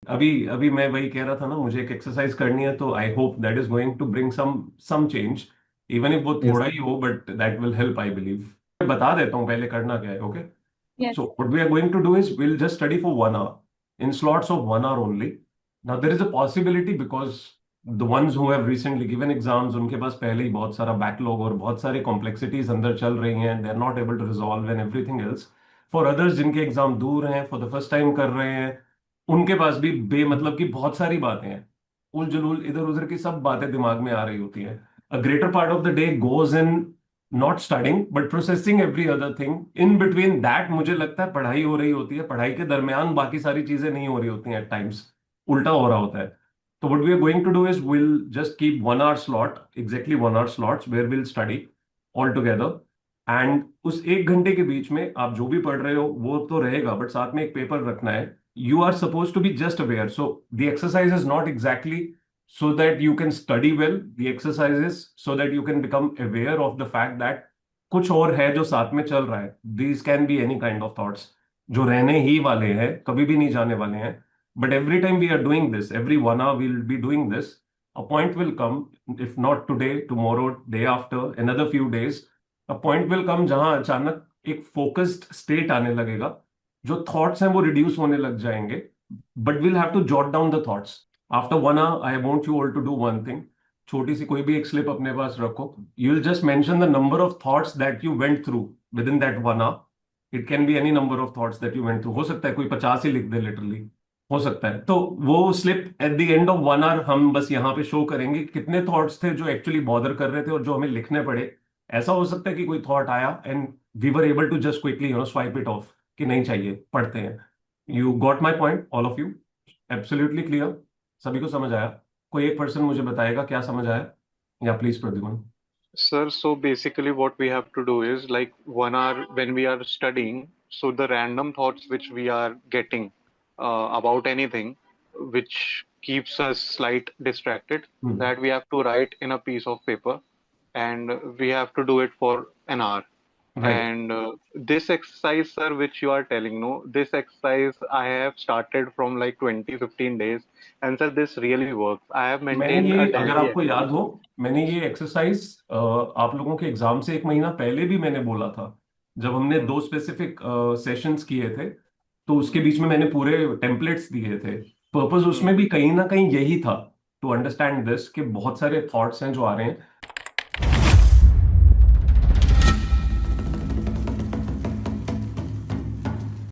अभी अभी मैं वही कह रहा था ना, मुझे एक एक्सरसाइज करनी है, तो I hope that is going to bring some change, even if वो यस थोड़ा ही हो, but that will help I believe. मैं बता देता हूँ पहले करना क्या है, okay? Yes. So what we are going to do is we'll just study for 1 hour in slots of 1 hour only. Now there is a possibility because the ones who have recently given exams, उनके पास पहले ही बहुत सारा backlog और बहुत सारे complexities अंदर चल रही हैं, they are not able to resolve and everything else. For others जिनके एग्जाम दूर हैं, फॉर द फर्स्ट टाइम कर रहे हैं, उनके पास भी बेमतलब की बहुत सारी बातें हैं, उल जुलूल इधर उधर की सब बातें दिमाग में आ रही होती हैं। A greater part of the day goes in not studying but processing every other thing. In between that मुझे लगता है पढ़ाई हो रही होती है, पढ़ाई के दरमियान बाकी सारी चीजें नहीं हो रही होती हैं, एट टाइम्स उल्टा हो रहा होता है। तो what we are going to do is will just keep 1 hour slot, exactly 1 hour slots where will study all together. And उस 1 घंटे के बीच में आप जो भी पढ़ रहे हो वो तो रहेगा, बट साथ में एक पेपर रखना है। You are supposed to be just aware. So the exercise is not exactly so that you can study well. The exercise is so that you can become aware of the fact that कुछ और है जो साथ में चल रहा है। These can be any kind of thoughts जो रहने ही वाले हैं, कभी भी नहीं जाने वाले हैं। But every time we are doing this, every 1 hour we'll be doing this, a point will come, if not today, tomorrow, day after, another few days, a point will come जहां अचानक एक फोकस्ड स्टेट आने लगेगा, जो thoughts हैं वो reduce होने लग जाएंगे, but will have to jot down the thoughts. After 1 hour I want you all to do one thing. छोटी सी कोई भी एक स्लिप अपने पास रखो। You will just mention the number of thoughts that you went through within that 1 hour। It can be any number of thoughts that you went through, हो सकता है कोई 50 ही लिख दे लिटरली, हो सकता है। तो वो slip at the end of 1 hour हम बस यहाँ पे शो करेंगे कितने थॉट्स थे जो एक्चुअली बॉदर कर रहे थे और जो हमें लिखने पड़े। ऐसा हो सकता है कि कोई थॉट आया and we were able to just quickly swipe it off कि नहीं चाहिए, पढ़ते हैं। You got my point all of you? Absolutely clear? सभी को समझ आया? कोई एक पर्सन मुझे बताएगा क्या समझ आया? या please Pradyuman. sir, so basically what we have to do is like 1 hour when we are studying, so the random thoughts which we are getting about anything which keeps us slight distracted, that we have to write in a piece of paper, and we have to do it for an hour. Right. And this exercise, sir, which you are telling, no, this exercise I have started from like 20-15 days, and sir, this really works. I have मैंने maintained a ये, अगर daily आपको याद हो, exercise. मैंने ये exercise आप लोगों के एग्जाम से 1 महीना पहले भी मैंने बोला था, जब हमने Hmm. दो स्पेसिफिक सेशंस किए थे। तो उसके बीच में मैंने पूरे टेम्पलेट्स दिए थे। Purpose Hmm. उसमें भी कहीं ना कहीं यही था, टू अंडरस्टैंड दिस, कि बहुत सारे थॉट्स हैं जो आ रहे हैं।